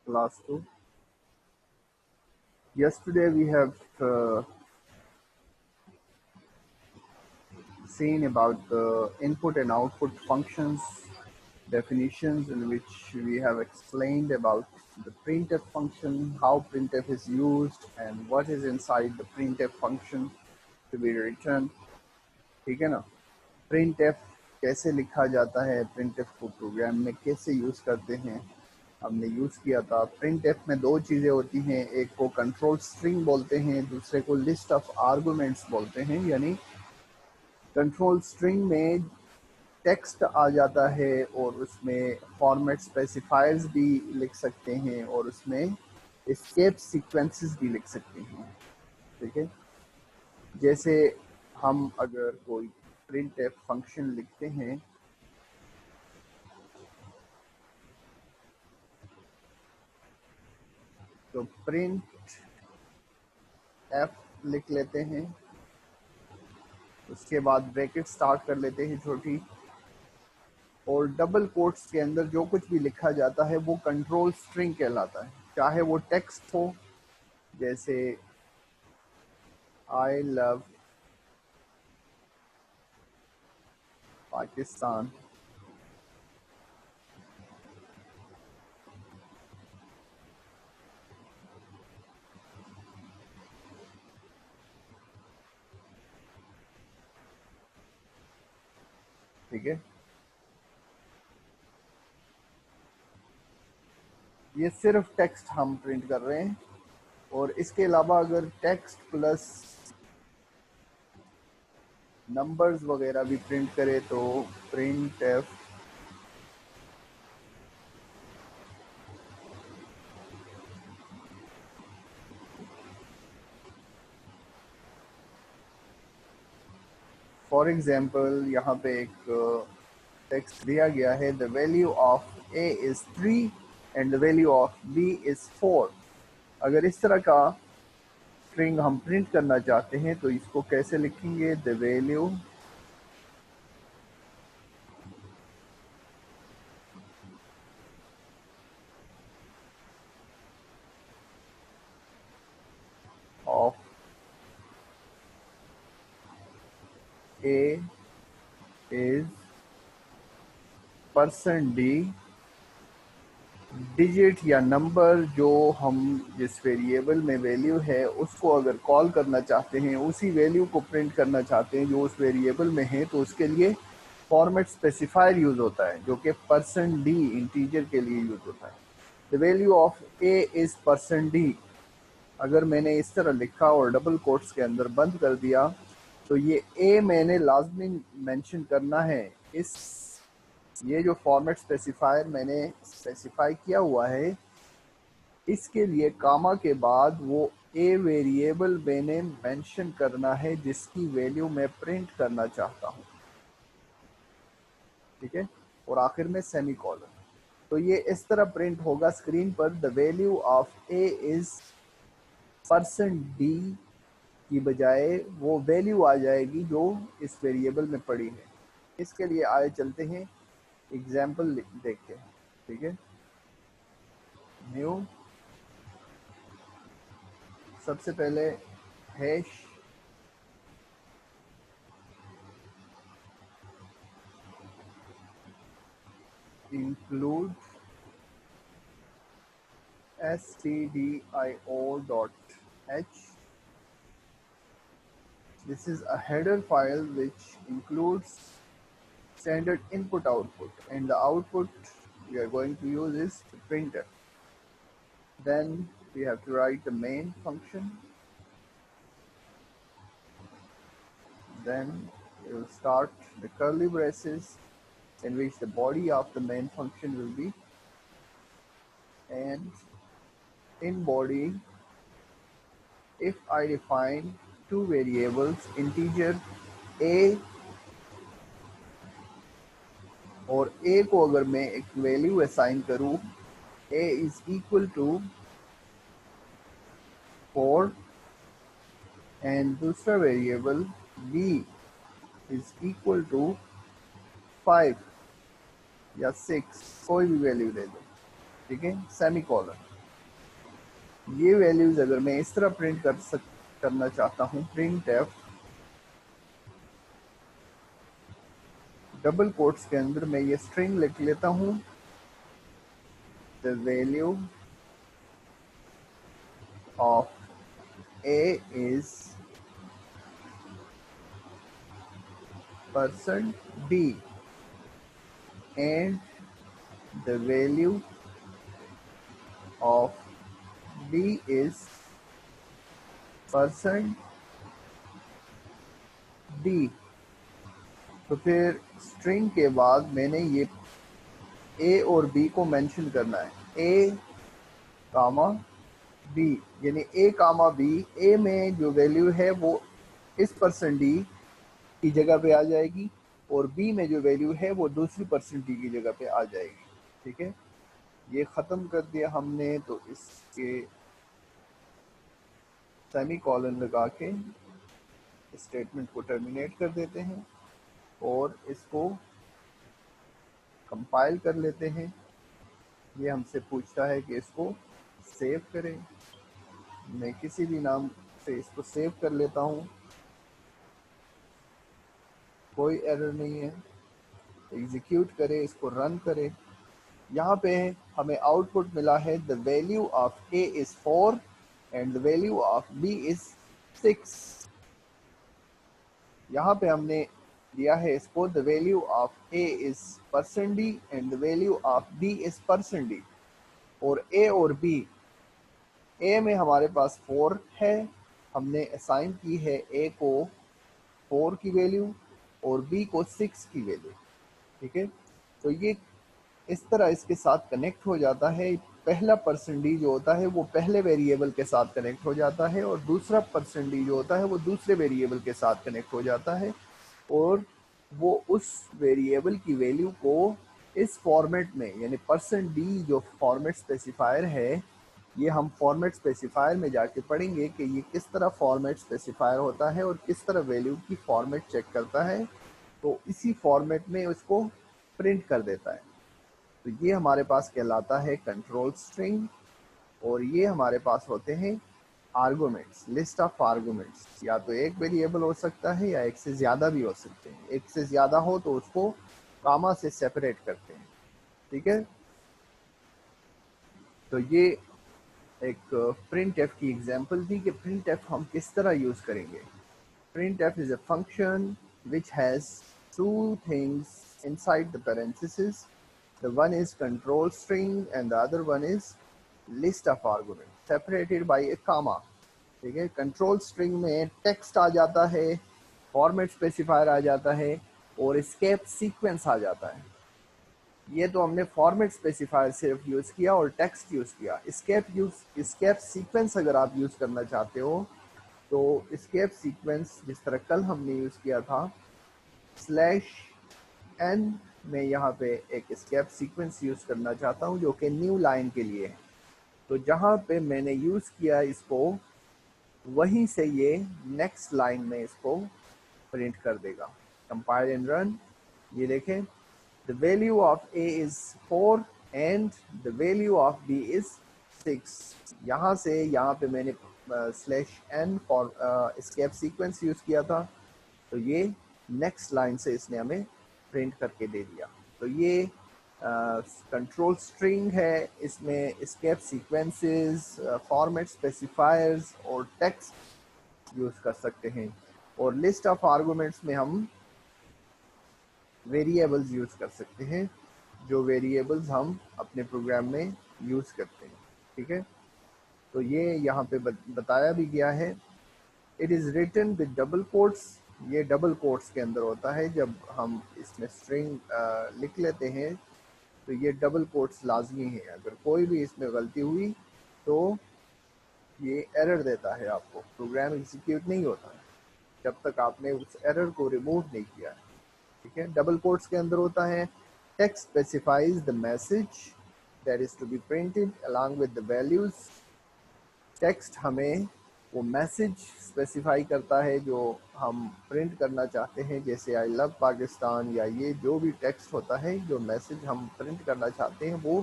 class 2. Yesterday we have seen about the input and output functions definitions, in which we have explained about the printf function, how printf is used and what is inside the printf function to be returned. ठीक है ना। printf कैसे लिखा जाता है, printf को programme में कैसे यूज करते हैं, हमने यूज किया था। printf में दो चीजें होती हैं, एक को कंट्रोल स्ट्रिंग बोलते हैं, दूसरे को लिस्ट ऑफ आर्गुमेंट्स बोलते हैं। यानी कंट्रोल स्ट्रिंग में टेक्स्ट आ जाता है और उसमें फॉर्मेट स्पेसिफायर्स भी लिख सकते हैं और उसमें एस्केप सीक्वेंसेस भी लिख सकते हैं। ठीक है, जैसे हम अगर कोई प्रिंट एफ फंक्शन लिखते हैं तो प्रिंट एफ लिख लेते हैं, उसके बाद ब्रैकेट स्टार्ट कर लेते हैं छोटी, और डबल कोट्स के अंदर जो कुछ भी लिखा जाता है वो कंट्रोल स्ट्रिंग कहलाता है। चाहे वो टेक्स्ट हो, जैसे आई लव पाकिस्तान, ठीक है। ये सिर्फ टेक्स्ट हम प्रिंट कर रहे हैं, और इसके अलावा अगर टेक्स्ट प्लस नंबर्स वगैरह भी प्रिंट करें तो प्रिंट एफ फॉर एग्जांपल यहाँ पे एक टेक्स्ट दिया गया है, the value of A is 3 and the value of B is 4। अगर इस तरह का स्ट्रिंग हम प्रिंट करना चाहते हैं तो इसको कैसे लिखेंगे, the value of A is %d, digit या नंबर जो हम जिस वेरिएबल में वैल्यू है उसको अगर कॉल करना चाहते हैं, उसी वैल्यू को प्रिंट करना चाहते हैं जो उस वेरिएबल में है, तो उसके लिए फॉर्मेट स्पेसिफायर यूज होता है जो कि %d इंटीजर के लिए यूज होता है। The value of A is %d। अगर मैंने इस तरह लिखा और डबल कोट्स के अंदर बंद कर दिया तो ये ए मैंने लाजमी मेंशन करना है। ये जो फॉर्मेट स्पेसिफायर मैंने स्पेसिफाई किया हुआ है, इसके लिए कामा के बाद वो ए वेरिएबल मैंने मेंशन करना है जिसकी वैल्यू मैं प्रिंट करना चाहता हूँ। ठीक है, और आखिर में सेमी कॉलन। तो ये इस तरह प्रिंट होगा स्क्रीन पर, the value of A is %d की बजाय वो वैल्यू आ जाएगी जो इस वेरिएबल में पड़ी है। इसके लिए आए चलते हैं, एग्जाम्पल देखते हैं। ठीक है, न्यू, सबसे पहले hash include stdio.h. This is a header file which includes standard input output, and the output we are going to use is the printer. Then we have to write the main function. Then we will start the curly braces in which the body of the main function will be, and in body, if I define two variables, integer a, और a को अगर मैं एक value assign करूं, a is equal to 4, and दूसरा variable b is equal to 5 या 6, कोई भी वैल्यू दे दो। ठीक है, सेमी कॉलन। ये वैल्यूज अगर मैं इस तरह प्रिंट करना चाहता हूँ, प्रिंट एफ डबल कोट्स के अंदर मैं ये स्ट्रिंग लिख लेता हूँ, the value of A is %d and the value of b is %d। तो फिर स्ट्रिंग के बाद मैंने ये ए और बी को मेंशन करना है, ए कामा बी, यानी ए कामा बी, ए में जो वैल्यू है वो इस %d की जगह पे आ जाएगी और बी में जो वैल्यू है वो दूसरी %d की जगह पे आ जाएगी। ठीक है, ये ख़त्म कर दिया हमने, तो इसके सेमी कॉलन लगा के स्टेटमेंट को टर्मिनेट कर देते हैं और इसको कंपाइल कर लेते हैं। ये हमसे पूछता है कि इसको सेव करें, मैं किसी भी नाम से इसको सेव कर लेता हूँ, कोई एरर नहीं है। एग्जीक्यूट करें, इसको रन करें। यहाँ पे हमें आउटपुट मिला है the value of A is 4 and the value of B is 6। यहाँ पे हमने दिया है इसको the value of A is %d and the value of B is %d। और ए और बी, ए में हमारे पास 4 है, हमने असाइन की है ए को 4 की वैल्यू और बी को 6 की वैल्यू। ठीक है, तो ये इस तरह इसके साथ कनेक्ट हो जाता है। पहला %d जो होता है वो पहले वेरिएबल के साथ कनेक्ट हो जाता है और दूसरा %d जो होता है वो दूसरे वेरिएबल के साथ कनेक्ट हो जाता है और वो उस वेरिएबल की वैल्यू को इस फॉर्मेट में, यानी %d जो फॉर्मेट स्पेसिफायर है, ये हम फॉर्मेट स्पेसिफायर में जाके पढ़ेंगे कि ये किस तरह फॉर्मेट स्पेसिफायर होता है और किस तरह वैल्यू की फॉर्मेट चेक करता है, तो इसी फॉर्मेट में उसको प्रिंट कर देता है। तो ये हमारे पास कहलाता है कंट्रोल स्ट्रिंग और ये हमारे पास होते हैं आर्गुमेंट्स, लिस्ट ऑफ आर्गुमेंट्स। या तो एक वेरिएबल हो सकता है या एक से ज़्यादा भी हो सकते हैं। एक से ज़्यादा हो तो उसको कामा से सेपरेट करते हैं। ठीक है, तो ये एक प्रिंट एफ की एग्जांपल थी कि प्रिंट एफ हम किस तरह यूज़ करेंगे। Print F is a function which has two things inside the parenthesis. The one is control string and the other one is list of arguments separated by a comma. ठीक है, control string में text आ जाता है, format specifier आ जाता है और escape sequence आ जाता है। ये तो हमने फॉर्मेट स्पेसिफायर सिर्फ यूज़ किया और टेक्स्ट यूज़ किया। एस्केप सीक्वेंस अगर आप यूज़ करना चाहते हो तो एस्केप सीक्वेंस जिस तरह कल हमने यूज़ किया था, /n में यहाँ पे एक एस्केप सीक्वेंस यूज़ करना चाहता हूँ जो कि न्यू लाइन के लिए है। तो जहाँ पे मैंने यूज़ किया इसको, वहीं से ये नेक्स्ट लाइन में इसको प्रिंट कर देगा। Compile and run. ये देखें, the value of A is 4 and the value of B is 6। यहाँ से यहाँ पे मैंने /n for escape sequence use किया था, तो ये नेक्स्ट लाइन से इसने हमें प्रिंट करके दे दिया। तो ये कंट्रोल स्ट्रिंग है, इसमें एस्केप सीक्वेंसेस, फॉर्मेट स्पेसिफायर्स और टेक्स्ट यूज़ कर सकते हैं। और लिस्ट ऑफ आर्गुमेंट्स में हम वेरिएबल्स यूज़ कर सकते हैं, जो वेरिएबल्स हम अपने प्रोग्राम में यूज़ करते हैं। ठीक है, तो ये यहाँ पे बताया भी गया है। It is written with double quotes. ये डबल कोट्स के अंदर होता है। जब हम इसमें स्ट्रिंग लिख लेते हैं तो ये डबल कोट्स लाजमी है। अगर कोई भी इसमें गलती हुई तो ये एरर देता है आपको, प्रोग्राम एग्जीक्यूट नहीं होता है जब तक आपने उस एरर को रिमूव नहीं किया है। ठीक है, डबल कोट्स के अंदर होता है text specifies the message that is to be printed along with the values. Text हमें वो मैसेज स्पेसिफाई करता है जो हम प्रिंट करना चाहते हैं, जैसे आई लव पाकिस्तान या ये जो भी टेक्स्ट होता है, जो मैसेज हम प्रिंट करना चाहते हैं वो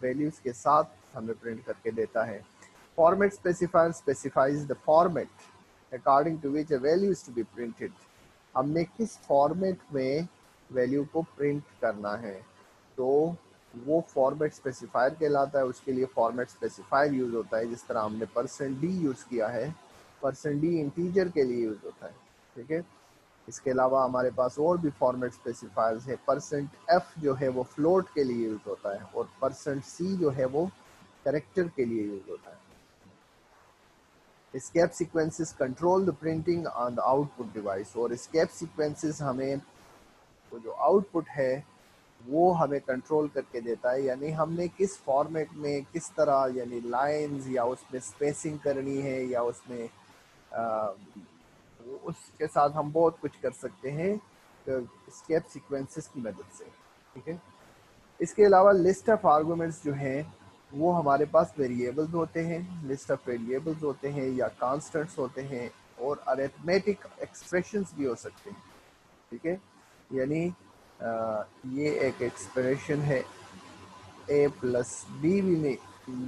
वैल्यूज़ के साथ हमें प्रिंट करके देता है। Format specifier specifies the format according to which a value is to be printed. हमने किस फॉर्मेट में वैल्यू को प्रिंट करना है, तो वो फॉर्मेट स्पेसिफायर कहलाता है। उसके लिए फॉर्मेट स्पेसिफायर यूज होता है, जिस तरह हमने %d यूज किया है, %d इंटीजर के लिए यूज होता है। ठीक है, इसके अलावा हमारे पास और भी फॉर्मेट स्पेसिफायर्स है। %f जो है वो फ्लोट के लिए यूज होता है, और %c जो है वो कैरेक्टर के लिए यूज होता है। escape sequences control the printing on the output device, और escape sequences हमें वो जो आउटपुट है वो हमें कंट्रोल करके देता है, यानी हमने किस फॉर्मेट में किस तरह, यानी लाइंस या उसमें स्पेसिंग करनी है, या उसमें उसके साथ हम बहुत कुछ कर सकते हैं escape sequences की मदद से। ठीक है, इसके अलावा लिस्ट ऑफ आर्गुमेंट्स जो हैं वो हमारे पास वेरिएबल्स होते हैं, लिस्ट ऑफ वेरिएबल्स होते हैं या कांस्टेंट्स होते हैं, और अरिथमेटिक एक्सप्रेशंस भी हो सकते हैं। ठीक है, यानी ये एक एक्सप्रेशन है a+b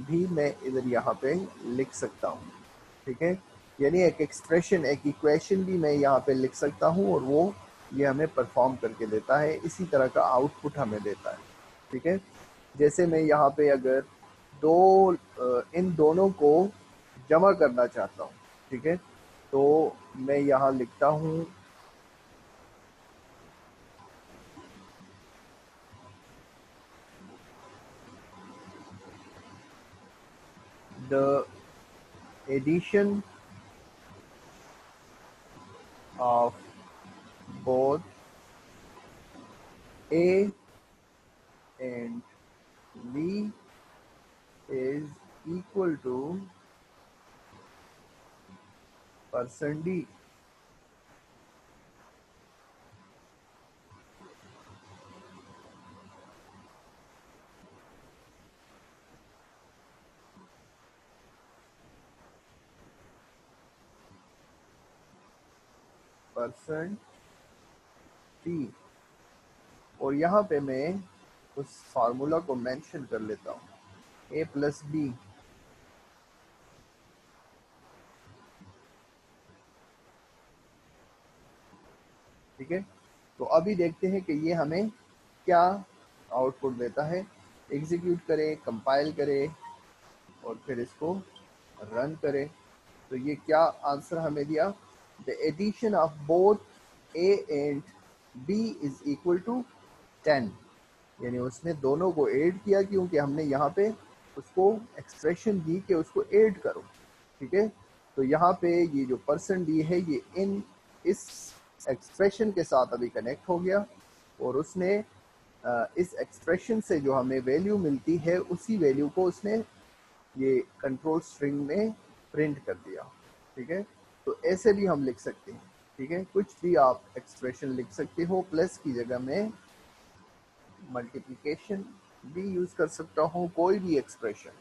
भी मैं इधर यहाँ पे लिख सकता हूँ। ठीक है, यानी एक एक्सप्रेशन, एक इक्वेशन भी मैं यहाँ पे लिख सकता हूँ, और वो ये हमें परफॉर्म करके देता है, इसी तरह का आउटपुट हमें देता है। ठीक है, जैसे मैं यहाँ पे अगर इन दोनों को जमा करना चाहता हूँ, ठीक है, तो मैं यहाँ लिखता हूँ the addition of both A and B is equal to %d। %d, और यहाँ पे मैं उस फार्मूला को मेंशन कर लेता हूँ, a+b। ठीक है, तो अभी देखते हैं कि ये हमें क्या आउटपुट देता है। एग्जीक्यूट करें, कंपाइल करें, और फिर इसको रन करें, तो ये क्या आंसर हमें दिया, the addition of both a and b is equal to 10। यानी उसने दोनों को ऐड किया, क्योंकि हमने यहाँ पे उसको एक्सप्रेशन दी कि उसको ऐड करो। ठीक है, तो यहाँ पे ये जो %d है ये इस एक्सप्रेशन के साथ अभी कनेक्ट हो गया, और उसने इस एक्सप्रेशन से जो हमें वैल्यू मिलती है उसी वैल्यू को उसने ये कंट्रोल स्ट्रिंग में प्रिंट कर दिया। ठीक है, तो ऐसे भी हम लिख सकते हैं। ठीक है, कुछ भी आप एक्सप्रेशन लिख सकते हो, प्लस की जगह में मल्टीप्लिकेशन भी यूज कर सकता हूँ, कोई भी एक्सप्रेशन,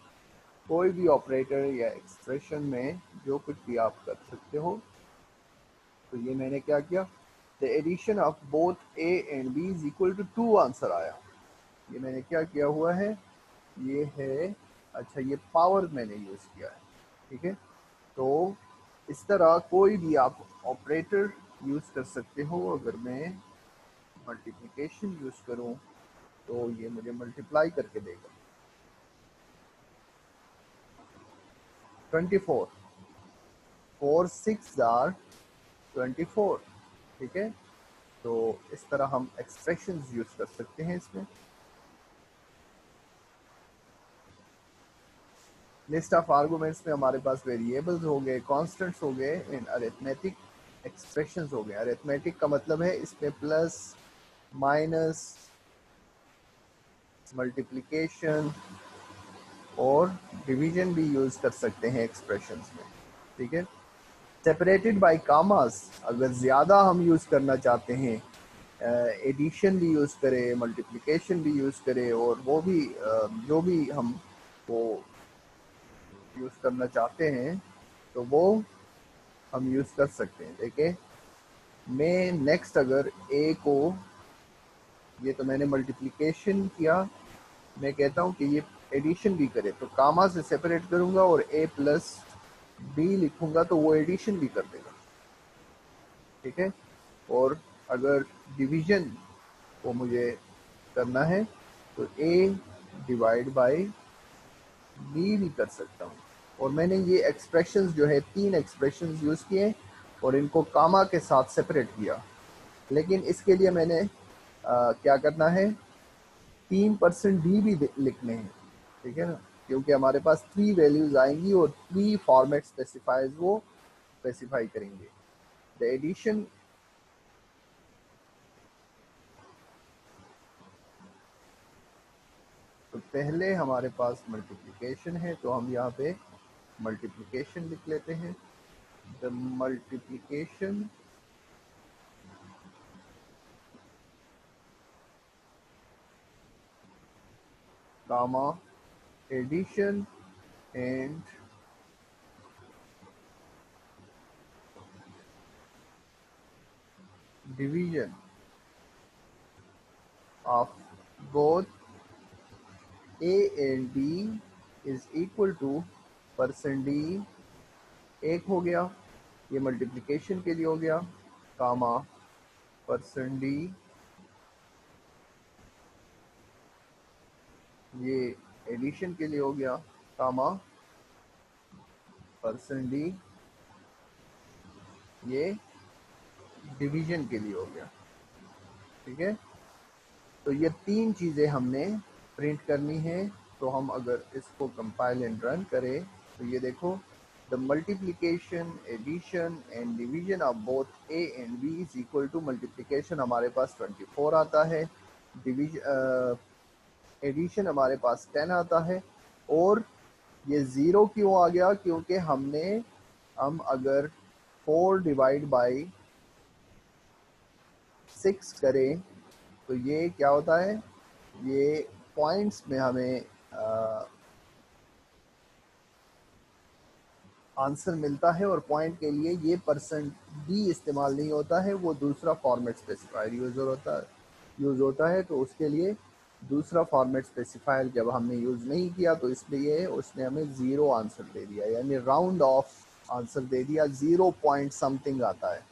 कोई भी ऑपरेटर या एक्सप्रेशन में जो कुछ भी आप कर सकते हो। तो ये मैंने क्या किया, the addition of both a and b is equal to 2 answer आया। ये मैंने क्या किया हुआ है, ये है, अच्छा ये पावर मैंने यूज किया है। ठीक है, तो इस तरह कोई भी आप ऑपरेटर यूज कर सकते हो। अगर मैं मल्टीप्लिकेशन यूज करूं तो ये मुझे मल्टीप्लाई करके देगा 24, 4 6 आर 24। ठीक है, तो इस तरह हम एक्सप्रेशंस यूज कर सकते हैं इसमें। लिस्ट ऑफ आर्गुमेंट्स में हमारे पास वेरिएबल्स हो गए, कांस्टेंट्स हो गए, एंड अरिथमेटिक एक्सप्रेशंस हो गए। अरिथमेटिक का मतलब है इसमें प्लस, माइनस, मल्टीप्लिकेशन और डिवीजन भी यूज कर सकते हैं एक्सप्रेशंस में। ठीक है, सेपरेटेड बाय कामास अगर ज़्यादा हम यूज़ करना चाहते हैं, एडिशन भी यूज़ करें, मल्टीप्लिकेशन भी यूज़ करें, और वो भी जो भी हम वो यूज़ करना चाहते हैं तो वो हम यूज़ कर सकते हैं। देखिए, मैं नेक्स्ट अगर a को, ये तो मैंने मल्टीप्लिकेशन किया, मैं कहता हूँ कि ये एडिशन भी करे तो कामा से सेपरेट करूंगा और a प्लस b लिखूंगा तो वो एडिशन भी कर देगा, ठीक है। और अगर डिवीजन को मुझे करना है तो a डिवाइड बाय b भी कर सकता हूँ। और मैंने ये एक्सप्रेशंस जो है 3 एक्सप्रेशंस यूज़ किए और इनको कामा के साथ सेपरेट किया, लेकिन इसके लिए मैंने क्या करना है, 3% डी भी लिखने हैं, ठीक है ना, क्योंकि हमारे पास 3 वैल्यूज आएंगी और 3 फॉर्मेट स्पेसिफायर्स वो स्पेसिफाई करेंगे। द एडिशन तो पहले हमारे पास मल्टीप्लिकेशन है तो हम यहाँ पे मल्टीप्लिकेशन लिख लेते हैं। The multiplication comma addition and division of both a and b is equal to percent d एक हो गया, ये मल्टीप्लिकेशन के लिए हो गया, कामा परसेंट d ये एडिशन के लिए हो गया, कामा परसेंट d ये डिवीजन के लिए हो गया, ठीक है। तो ये 3 चीज़ें हमने प्रिंट करनी है। तो हम अगर इसको कंपाइल एंड रन करें तो ये देखो, the multiplication addition and division of both A and B is equal to, multiplication हमारे पास 24 आता है, डिवीजन एडिशन हमारे पास 10 आता है, और ये 0 क्यों आ गया, क्योंकि हम अगर 4 डिवाइड बाई 6 करें तो ये क्या होता है, ये पॉइंट्स में हमें आंसर मिलता है, और पॉइंट के लिए ये परसेंट डी इस्तेमाल नहीं होता है, वो दूसरा फॉर्मेट स्पेसिफायर यूज़ होता है। तो उसके लिए दूसरा फॉर्मेट स्पेसिफायर जब हमने यूज़ नहीं किया तो इसलिए उसने हमें 0 आंसर दे दिया, यानी राउंड ऑफ आंसर दे दिया, 0 पॉइंट समथिंग आता है।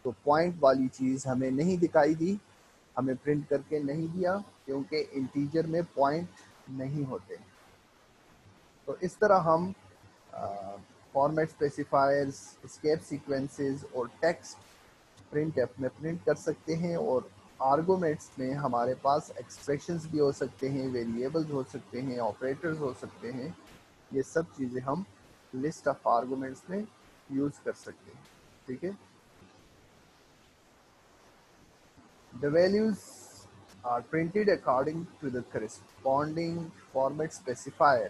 तो पॉइंट वाली चीज़ हमें नहीं दिखाई दी, हमें प्रिंट करके नहीं दिया, क्योंकि इंटीजर में पॉइंट नहीं होते। तो इस तरह हम फॉर्मेट स्पेसिफायर्स, एस्केप सीक्वेंसेस और टेक्स्ट प्रिंटफ में प्रिंट कर सकते हैं। और आर्गुमेंट्स में हमारे पास एक्सप्रेशंस भी हो सकते हैं, वेरिएबल्स हो सकते हैं, ऑपरेटर्स हो सकते हैं। ये सब चीज़ें हम लिस्ट ऑफ आर्गुमेंट्स में यूज़ कर सकते हैं, ठीक है। The values are printed according to the corresponding format specifier.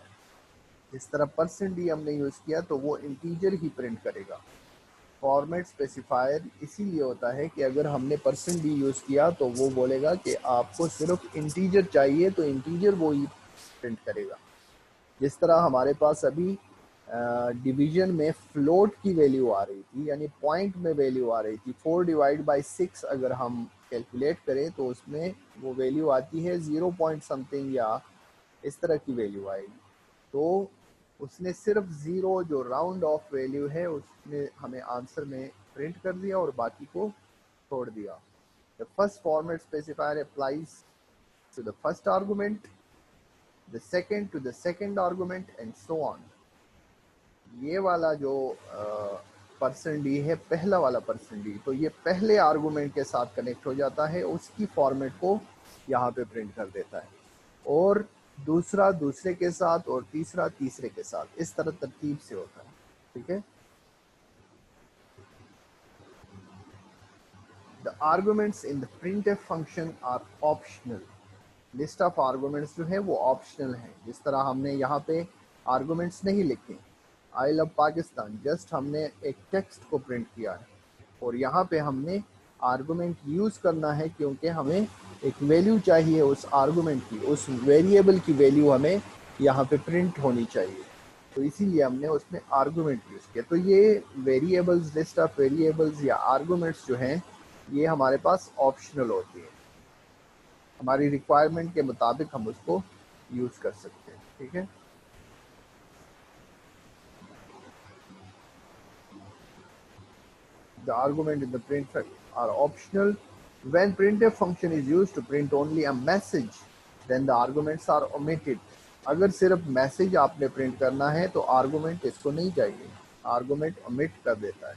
इस तरह परसेंट डी हमने यूज़ किया तो वो इंटीजर ही प्रिंट करेगा। फॉर्मेट स्पेसिफायर इसीलिए होता है कि अगर हमने परसेंट डी यूज़ किया तो वो बोलेगा कि आपको सिर्फ इंटीजर चाहिए, तो इंटीजर वो ही प्रिंट करेगा। जिस तरह हमारे पास अभी डिवीजन में फ्लोट की वैल्यू आ रही थी, यानी पॉइंट में वैल्यू आ रही थी, 4 डिवाइड बाई 6 अगर हम कैलकुलेट करें तो उसमें वो वैल्यू आती है 0 पॉइंट समथिंग या इस तरह की वैल्यू आएगी। तो उसने सिर्फ 0 जो राउंड ऑफ वैल्यू है उसने हमें आंसर में प्रिंट कर दिया और बाकी को छोड़ दिया। The first format specifier applies to the first argument, the second to the second argument and so on. ये वाला जो परसेंट डी है, पहला वाला परसेंट डी, तो ये पहले आर्गुमेंट के साथ कनेक्ट हो जाता है, उसकी फॉर्मेट को यहाँ पे प्रिंट कर देता है, और दूसरा दूसरे के साथ और तीसरा तीसरे के साथ, इस तरह तरतीब से होता है, ठीक है। The arguments in the printf function are optional. List of arguments जो है वो ऑप्शनल है। जिस तरह हमने यहाँ पे आर्गुमेंट्स नहीं लिखे, आई लव पाकिस्तान, जस्ट हमने एक टेक्स्ट को प्रिंट किया है, और यहाँ पे हमने आर्गुमेंट यूज़ करना है क्योंकि हमें एक वैल्यू चाहिए उस आर्गुमेंट की, उस वेरिएबल की वैल्यू हमें यहाँ पे प्रिंट होनी चाहिए, तो इसीलिए हमने उसमें आर्गुमेंट यूज़ किया। तो ये वेरिएबल्स, लिस्ट ऑफ वेरिएबल्स या आर्गुमेंट्स जो हैं ये हमारे पास ऑप्शनल होती है, हमारी रिक्वायरमेंट के मुताबिक हम उसको यूज़ कर सकते हैं, ठीक है। The argument in the printf are optional. When printf function is used to print only a message, then the arguments are omitted. अगर सिर्फ मैसेज आपने प्रिंट करना है तो आर्गुमेंट इसको नहीं चाहिए, आर्गुमेंट ओमिट कर देता है।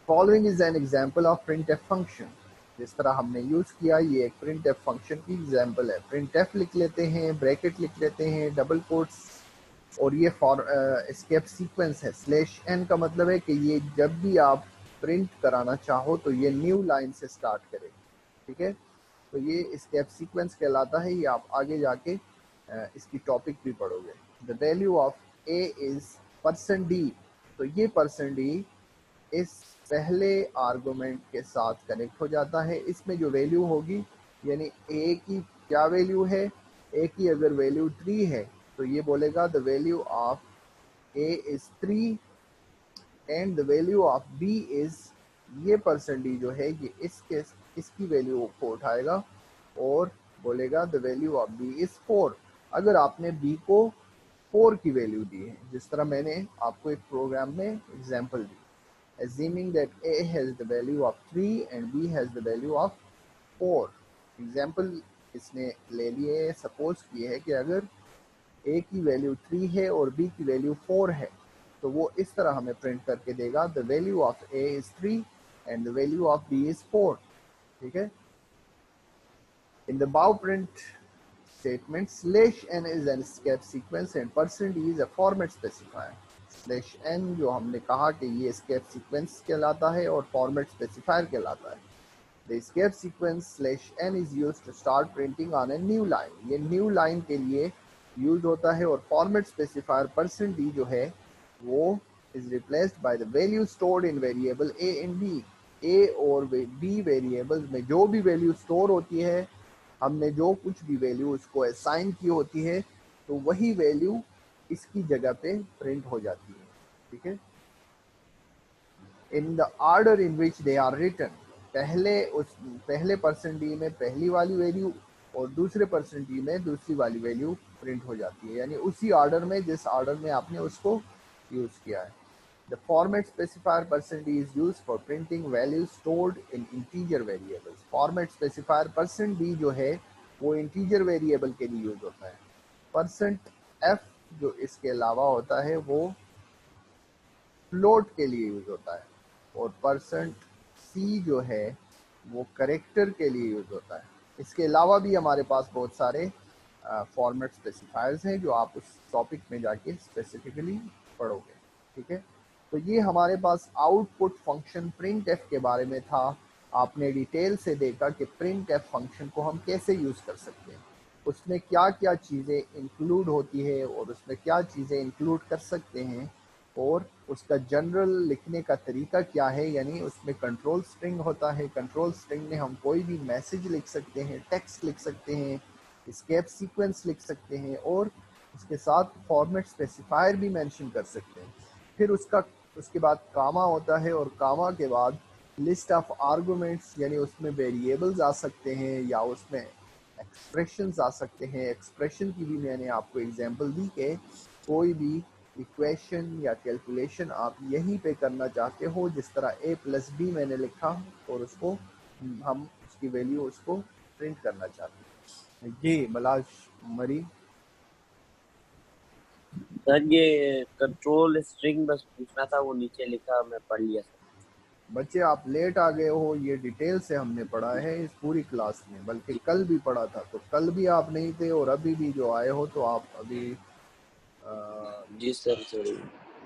Following is an example of printf function. जिस तरह हमने यूज किया ये एक printf फंक्शन की एग्जाम्पल है। printf लिख लेते हैं, ब्रैकेट लिख लेते हैं, डबल कोट्स, और ये फॉर एस्केप सीक्वेंस है। /n का मतलब है कि ये जब भी आप प्रिंट कराना चाहो तो ये न्यू लाइन से स्टार्ट करे, ठीक है। तो ये एस्केप सीक्वेंस कहलाता है। ये आप आगे जाके इसकी टॉपिक भी पढ़ोगे। The value of a is %d। तो ये %d इस पहले आर्गुमेंट के साथ कनेक्ट हो जाता है। इसमें जो वैल्यू होगी यानी a की क्या वैल्यू है, a की अगर वैल्यू 3 है तो ये बोलेगा the value of a is 3 and the value of b is, ये % जो है ये इसकी वैल्यू को उठाएगा और बोलेगा the value of b is 4। अगर आपने b को 4 की वैल्यू दी है, जिस तरह मैंने आपको एक प्रोग्राम में example the, assuming that a has the value of 3 and b has the value of 4। Example इसने ले लिए, सपोज किए है कि अगर a की वैल्यू 3 है और b की वैल्यू 4 है तो वो इस तरह हमें प्रिंट करके देगा the value of a is 3 and the value of b is 4, ठीक है। In the above print statement, /n is an escape sequence and %d is a format specifier। /n जो हमने कहा कि ये escape sequence कहलाता है और format specifier कहलाता है। The escape sequence /n is used to start printing on a new line। ये new line के लिए यूज होता है और फॉर्मेट स्पेसिफायर %d जो है वो is replaced by the value stored in variable a and b। a और b वेरिएबल्स में जो भी वैल्यू स्टोर होती है, हमने जो कुछ भी वैल्यू उसको असाइन की होती है तो वही वैल्यू इसकी जगह पे प्रिंट हो जाती है, ठीक है। In the order in which they are written, पहले %d में पहली वाली वैल्यू और दूसरे %d में दूसरी वाली वैल्यू प्रिंट हो जाती है, यानी उसी ऑर्डर में जिस ऑर्डर में आपने उसको यूज किया है। The format specifier %d is used for printing values stored in integer variables. Format specifier %d जो है वो इंटीजर वेरिएबल के लिए यूज होता है। %f जो इसके अलावा होता है वो फ्लोट के लिए यूज होता है और %c जो है वो करेक्टर के लिए यूज होता है। इसके अलावा भी हमारे पास बहुत सारे फॉर्मेट स्पेसिफायर्स हैं जो आप उस टॉपिक में जाके स्पेसिफिकली पढ़ोगे, ठीक है। तो ये हमारे पास आउटपुट फंक्शन printf के बारे में था। आपने डिटेल से देखा कि printf फंक्शन को हम कैसे यूज़ कर सकते हैं, उसमें क्या क्या चीज़ें इंक्लूड होती है और उसमें क्या चीज़ें इंक्लूड कर सकते हैं और उसका जनरल लिखने का तरीका क्या है। यानी उसमें कंट्रोल स्ट्रिंग होता है, कंट्रोल स्ट्रिंग में हम कोई भी मैसेज लिख सकते हैं, टेक्स्ट लिख सकते हैं, एस्केप सीक्वेंस लिख सकते हैं और उसके साथ फॉर्मेट स्पेसिफायर भी मेंशन कर सकते हैं। फिर उसके बाद कामा होता है और कामा के बाद लिस्ट ऑफ आर्गुमेंट्स, यानी उसमें वेरिएबल्स आ सकते हैं या उसमें एक्सप्रेशंस आ सकते हैं। एक्सप्रेशन की भी मैंने आपको एग्जांपल दी कि कोई भी इक्वेशन या कैलकुलेशन आप यहीं पे करना चाहते हो, जिस तरह a+b मैंने लिखा और उसको हम उसकी वैल्यू उसको प्रिंट करना चाहते हैं। जी मलाज मरी सर ये कंट्रोल स्ट्रिंग बस पूछना था, वो नीचे लिखा मैं पढ़ लिया सर। बच्चे आप लेट आ गए हो, ये डिटेल से हमने पढ़ा है इस पूरी क्लास में, बल्कि कल भी पढ़ा था। तो कल भी आप नहीं थे और अभी भी जो आए हो तो आप अभी जी सर सॉरी।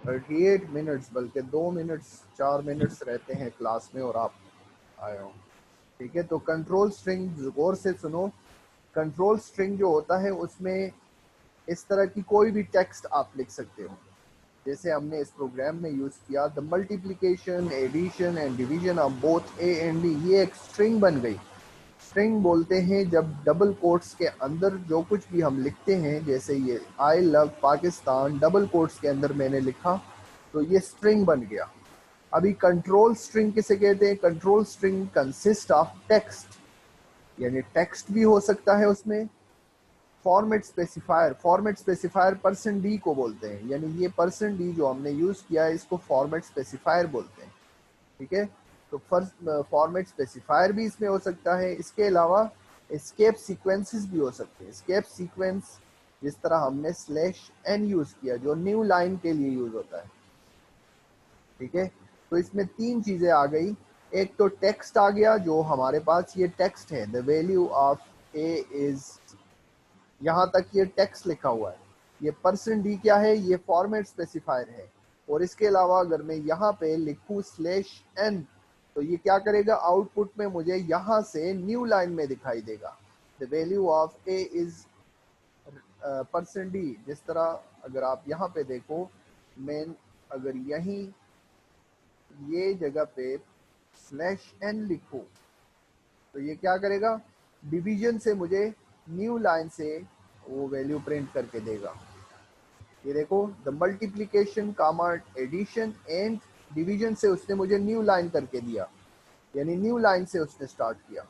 38 मिनट्स बल्कि 2 मिनट्स 4 मिनट्स रहते हैं क्लास में और आप आए हो, ठीक है। तो कंट्रोल स्ट्रिंग गौर से सुनो। कंट्रोल स्ट्रिंग जो होता है उसमें इस तरह की कोई भी टेक्स्ट आप लिख सकते हो, जैसे हमने इस प्रोग्राम में यूज किया the multiplication addition and division of both A and B. ये एक स्ट्रिंग बन गई। स्ट्रिंग बोलते हैं जब डबल कोट्स के अंदर जो कुछ भी हम लिखते हैं, जैसे ये I love Pakistan double quotes के अंदर मैंने लिखा तो ये स्ट्रिंग बन गया। अभी कंट्रोल स्ट्रिंग किसे कहते हैं? Control string consist of text, यानी टेक्स्ट भी हो सकता है उसमें फॉर्मेट स्पेसिफायर %d को बोलते हैं, यानी ये %d जो हमने यूज किया है इसको फॉर्मेट स्पेसिफायर बोलते हैं। ठीक है, तो फॉर्मेट स्पेसिफायर भी इसमें हो सकता है। इसके अलावा एस्केप सीक्वेंसेस भी हो सकते हैं। एस्केप सीक्वेंस जिस तरह हमने /n यूज किया जो न्यू लाइन के लिए यूज होता है। ठीक है, तो इसमें 3 चीजें आ गई। एक तो टेक्स्ट आ गया, जो हमारे पास ये टेक्स्ट है, the value of a is, यहाँ तक ये टेक्स्ट लिखा हुआ है। ये %d क्या है, ये फॉर्मेट स्पेसिफायर है। और इसके अलावा अगर मैं यहाँ पे लिखूँ /n तो ये क्या करेगा, आउटपुट में मुझे यहाँ से न्यू लाइन में दिखाई देगा, the value of a is %d। जिस तरह अगर आप यहाँ पे देखो, मैं अगर यहीं ये जगह पे /n लिखूं तो ये क्या करेगा, डिवीजन से मुझे न्यू लाइन से वो वैल्यू प्रिंट करके देगा। ये देखो, the multiplication comma addition and division से उसने मुझे न्यू लाइन करके दिया, यानी न्यू लाइन से उसने स्टार्ट किया।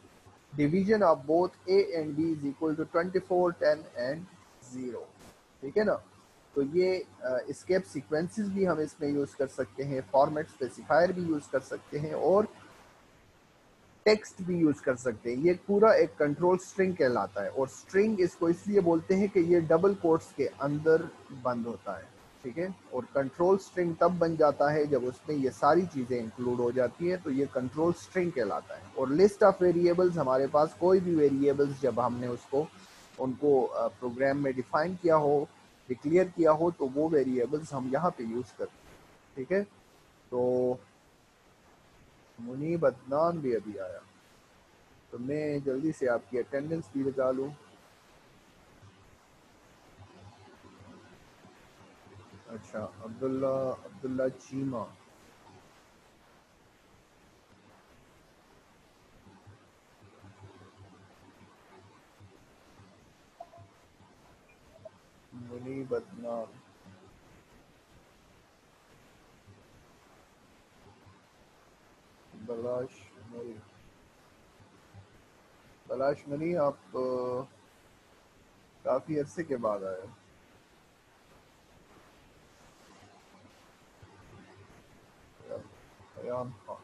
Division of both a and b is equal to 24, 10 and 0। ठीक है ना, तो ये एस्केप सीक्वेंसेस भी हम इसमें यूज कर सकते हैं, फॉर्मेट स्पेसिफायर भी यूज कर सकते हैं और टेक्स्ट भी यूज कर सकते हैं। ये पूरा एक कंट्रोल स्ट्रिंग कहलाता है, और स्ट्रिंग इसको इसलिए बोलते हैं कि ये डबल कोट्स के अंदर बंद होता है। ठीक है, और कंट्रोल स्ट्रिंग तब बन जाता है जब उसमें ये सारी चीज़ें इंक्लूड हो जाती हैं, तो ये कंट्रोल स्ट्रिंग कहलाता है। और लिस्ट ऑफ वेरिएबल्स, हमारे पास कोई भी वेरिएबल्स जब हमने उनको प्रोग्राम में डिफाइन किया हो, डिक्लेयर किया हो, तो वो वेरिएबल्स हम यहाँ पे यूज करते हैं। ठीक है, तो मुनीब अदनान भी अभी आया, तो मैं जल्दी से आपकी अटेंडेंस भी लगा लूँ। अच्छा, अब्दुल्ला चीमा, मुनीब अदनान, बलाश मनी, आप काफी अरसे के बाद आए। अयान खान,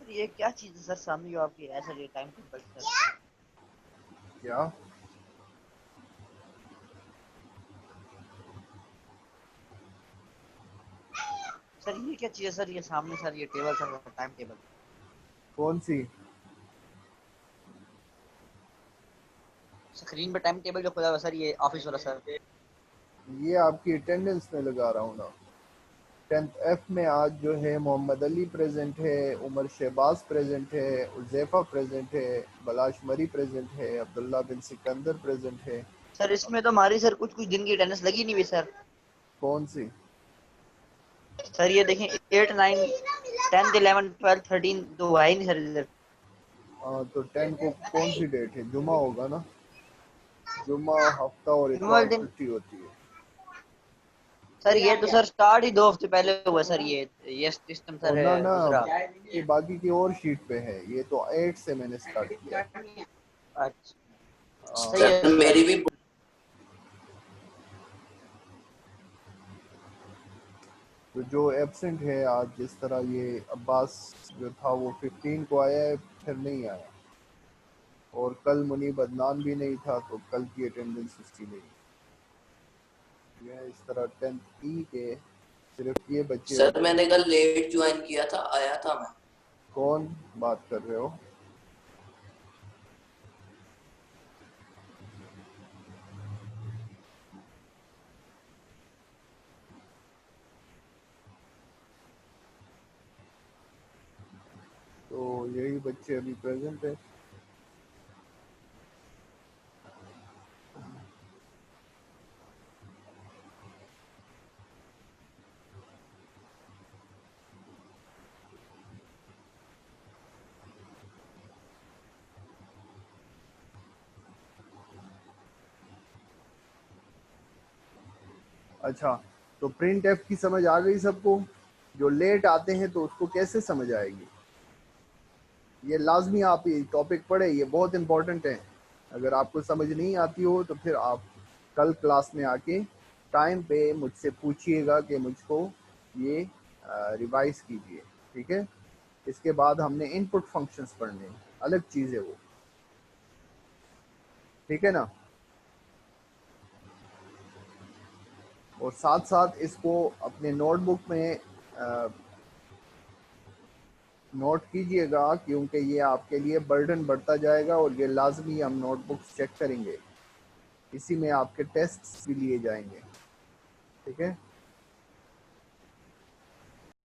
ये क्या चीज है सर सामने जो आपकी ऐसा ये टाइम टेबल सर? क्या सर ये क्या चीज है सर, ये सामने सर ये टेबल सर, टाइम टेबल कौन सी? स्क्रीन पे टाइम टेबल जो खुला हुआ सर, ये ऑफिस वाला सर। ये आपकी अटेंडेंस में लगा रहा हूँ ना। 10th F में आज जो है मोहम्मद अली प्रेजेंट है, उमर शहबाज प्रेजेंट है, उज़ैफा प्रेजेंट है, बलाश मरी प्रेजेंट है, अब्दुल्ला बिन सिकंदर प्रेजेंट है। सर इसमें तो हमारी सर कुछ कुछ दिन की अटेंडेंस लगी नहीं हुई सर। कौन सी? सर ये देखें 8, 9, 10, 11, 12, 13 तो है ही नहीं सर इधर। तो 10 को कौन सी डेट है? जुमा होगा ना, जुमा, हफ्ता और जुम्मे वाले इतवार दिन छुट्टी होती है। सर ये तो सर स्टार्ट ही 2 हफ्ते पहले हुआ सर, ये सिस्टम और सर ना है ना, दूसरा। ये बाकी की और शीट पे है, ये तो 8 से मैंने स्टार्ट किया। अच्छा सही है सर मेरी भी तो जो एब्सेंट है आज, जिस तरह ये अब्बास जो था वो 15 को आया है, फिर नहीं आया, और कल मुनीब अदनान भी नहीं था, तो कल की अटेंडेंस उसकी नहीं। ये इस तरह 10th E के सिर्फ ये बच्चे। सर मैंने कल लेट ज्वाइन किया था, आया था मैं। कौन बात कर रहे हो? तो यही बच्चे अभी प्रेजेंट है। अच्छा, तो प्रिंट एफ की समझ आ गई सबको? जो लेट आते हैं तो उसको कैसे समझ आएगी? ये लाजमी आप ये टॉपिक पढ़े, ये बहुत इंपॉर्टेंट है। अगर आपको समझ नहीं आती हो तो फिर आप कल क्लास में आके टाइम पे मुझसे पूछिएगा कि मुझको ये रिवाइज कीजिए, ठीक है। इसके बाद हमने इनपुट फंक्शंस पढ़ने, अलग चीज़ है वो, ठीक है ना। और साथ साथ इसको अपने नोटबुक में नोट कीजिएगा, क्योंकि ये आपके लिए बर्डन बढ़ता जाएगा और ये लाजमी हम नोटबुक्स चेक करेंगे, इसी में आपके टेस्ट्स भी लिए जाएंगे, ठीक है।